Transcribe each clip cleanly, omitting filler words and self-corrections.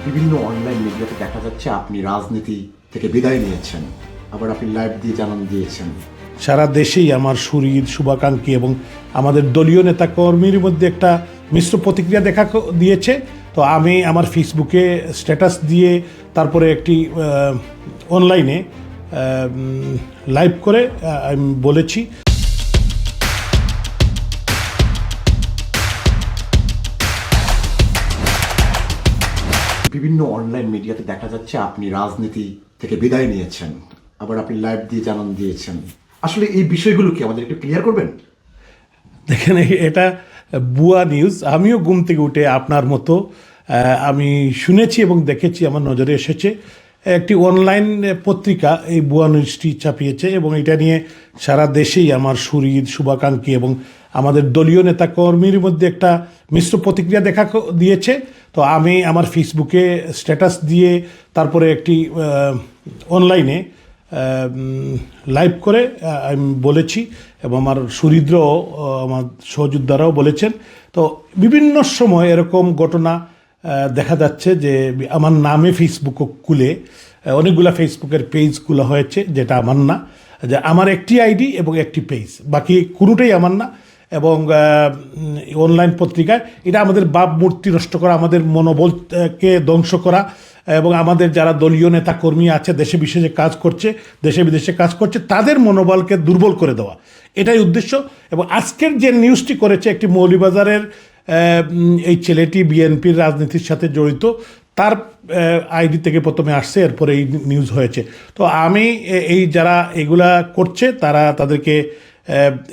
বিভিন্ন অনলাইন মিডিয়াতে দেখা যাচ্ছে আপনি রাজনীতি থেকে বিদায় নিয়েছেন, আবার আপনি লাইভ দিয়ে জানান দিয়েছেন। সারা দেশেই আমার সুহৃদ শুভাকাঙ্ক্ষী এবং আমাদের দলীয় নেতাকর্মীর মধ্যে একটা মিশ্র প্রতিক্রিয়া দেখা দিয়েছে। তো আমি আমার ফেসবুকে স্ট্যাটাস দিয়ে তারপরে একটি অনলাইনে লাইভ করে আমি বলেছি বিভিন্ন অনলাইন মিডিয়াতে দেখা যাচ্ছে আপনি রাজনীতি থেকে বিদায় নিয়েছেন, আবার আপনি লাইভ দিয়ে জানান দিয়েছেন। আসলে এই বিষয়গুলো কি আমাদের একটু ক্লিয়ার করবেন? দেখেন, এটা ভুয়া নিউজ। আমিও ঘুম থেকে উঠে আপনার মতো আমি শুনেছি এবং দেখেছি, আমার নজরে এসেছে একটি অনলাইন পত্রিকা এই ভুয়া নিউজটি ছাপিয়েছে এবং এটা নিয়ে সারা দেশেই আমার সুহৃদ শুভাকাঙ্ক্ষী এবং আমাদের দলীয় নেতাকর্মীর মধ্যে একটা মিশ্র প্রতিক্রিয়া দেখা দিয়েছে। তো আমি আমার ফেসবুকে স্ট্যাটাস দিয়ে তারপরে একটি অনলাইনে লাইভ করে আমি বলেছি এবং আমার সুহৃদরাও আমার সহযোদ্ধারাও বলেছেন। তো বিভিন্ন সময় এরকম ঘটনা দেখা যাচ্ছে যে আমার নামে ফেসবুক খুলে অনেকগুলো ফেসবুকের পেজ খোলা হয়েছে, যেটা আমার না, যে আমার একটি আইডি এবং একটি পেজ, বাকি কোনোটাই আমার না। এবং অনলাইন পত্রিকায় এটা আমাদের ভাবমূর্তি নষ্ট করা, আমাদের মনোবলকে ধ্বংস করা এবং আমাদের যারা দলীয় নেতাকর্মী আছে, দেশে বিদেশে কাজ করছে, দেশে বিদেশে কাজ করছে, তাদের মনোবলকে দুর্বল করে দেওয়া, এটাই উদ্দেশ্য। এবং আজকের যে নিউজটি করেছে একটি মৌলভীবাজারের এই ছেলেটি বিএনপির রাজনীতির সাথে জড়িত, তার আইডি থেকে প্রথমে আসছে, এরপরে এই নিউজ হয়েছে। তো আমি এই যারা এগুলা করছে তাদেরকে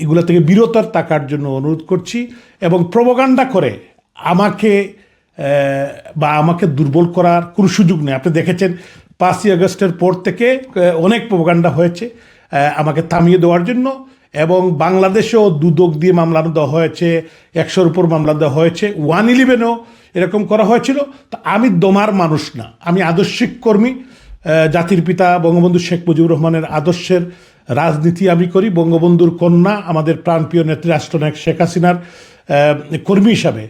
এগুলো থেকে বিরত থাকার জন্য অনুরোধ করছি এবং প্রোপাগান্ডা করে আমাকে দুর্বল করার কোনো সুযোগ নেই। আপনি দেখেছেন 5ই আগস্টের পর থেকে অনেক প্রোপাগান্ডা হয়েছে আমাকে থামিয়ে দেওয়ার জন্য, এবং বাংলাদেশেও দুদক দিয়ে মামলা দেওয়া হয়েছে, 100-র উপর মামলা দেওয়া হয়েছে, 111-এও এরকম করা হয়েছিল। তো আমি দমার মানুষ না, আমি আদর্শিক কর্মী। জাতির পিতা বঙ্গবন্ধু শেখ মুজিবুর রহমানের আদর্শের রাজনীতি আমি করি। বঙ্গবন্ধুর কন্যা, আমাদের প্রাণপ্রিয় নেত্রী রাষ্ট্রনায়ক শেখ হাসিনার কর্মী হিসাবে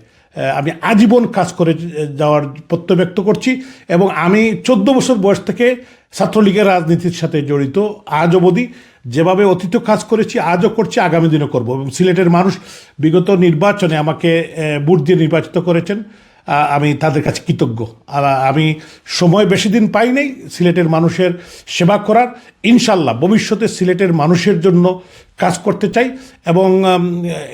আমি আজীবন কাজ করে যাওয়ার প্রত্যয় ব্যক্ত করছি। এবং আমি 14 বছর বয়স থেকে ছাত্রলীগের রাজনীতির সাথে জড়িত আজ অবধি। যেভাবে অতীত কাজ করেছি, আজও করছি, আগামী দিনও করব। এবং সিলেটের মানুষ বিগত নির্বাচনে আমাকে ভোট দিয়ে নির্বাচিত করেছেন, আমি তাদের কাছে কৃতজ্ঞ। আমি সময় বেশি দিন পাই নাই সিলেটের মানুষের সেবা করার। ইনশাল্লাহ ভবিষ্যতে সিলেটের মানুষের জন্য কাজ করতে চাই এবং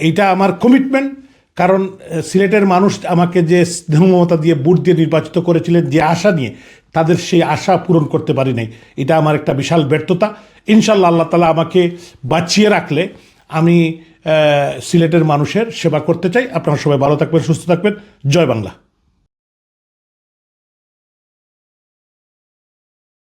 এইটা আমার কমিটমেন্ট। কারণ সিলেটের মানুষ আমাকে যে স্নেহ মমতা দিয়ে ভোট দিয়ে নির্বাচিত করেছিলেন, যে আশা নিয়ে, তাদের সেই আশা পূরণ করতে পারি নাই। এটা আমার একটা বিশাল ব্যর্থতা। ইনশাল্লাহ আল্লাহ তাআলা আমাকে বাঁচিয়ে রাখলে আমি সিলেটের মানুষের সেবা করতে চাই। আপনারা সবাই ভালো থাকবেন, সুস্থ থাকবেন। জয় বাংলা।